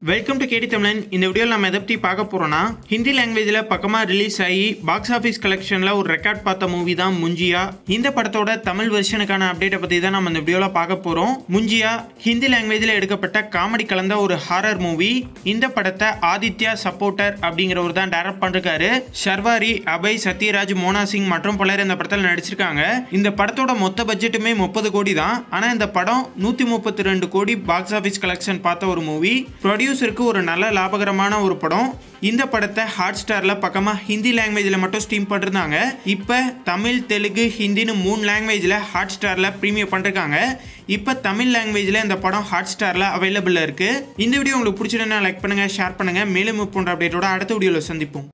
Welcome to கேடி தமிழன். இந்த வீடியோவில் நம்ம எதை பற்றி பார்க்க போகிறோன்னா, ஹிந்தி லாங்குவேஜில் பக்கமாக ரிலீஸ் ஆகி பாக்ஸ் ஆஃபீஸ் கலெக்ஷனில் ஒரு ரெக்கார்ட் பார்த்த மூவி தான் முஞ்சியா. இந்த படத்தோட தமிழ் வெர்ஷனுக்கான அப்டேட்டை பற்றி தான் நம்ம இந்த வீடியோவில் பார்க்க போகிறோம். முஞ்சியா ஹிந்தி லாங்குவேஜில் எடுக்கப்பட்ட காமெடி கலந்த ஒரு ஹாரர் மூவி. இந்த படத்தை ஆதித்யா சப்போர்ட்டர் அப்படிங்கிறவர் தான் டைரக்ட் பண்ணிருக்காரு. ஷர்வாரி, அபய், சத்யராஜ், மோனா சிங் மற்றும் பலர் இந்த படத்தில் நடிச்சிருக்காங்க. இந்த படத்தோட மொத்த பட்ஜெட்டுமே 30 கோடி தான். ஆனால் இந்த படம் 132 கோடி பாக்ஸ் ஆஃபீஸ் கலெக்ஷன் பார்த்த ஒரு மூவி. ப்ரொடியூசருக்கு ஒரு நல்ல லாபகரமான ஒரு படம். இந்த படத்தை ஹாட் ஸ்டார்ல பக்கமா ஹிந்தி லாங்குவேஜில் மட்டும் ஸ்ட்ரீம் பண்ணிருந்தாங்க. இப்போ தமிழ், தெலுங்கு, ஹிந்தின்னு 3 லாங்குவேஜில் ஹாட் ஸ்டார்ல ப்ரீமியர் பண்ணிருக்காங்க. இப்போ தமிழ் லாங்குவேஜில் இந்த படம் ஹாட் ஸ்டார்ல அவைலபிளாக இருக்கு. இந்த வீடியோ உங்களுக்கு பிடிச்சிருந்தா லைக் பண்ணுங்க, ஷேர் பண்ணுங்க. மேலும் போன்ற அப்டேட்டோட அடுத்த வீடியோவில் சந்திப்போம்.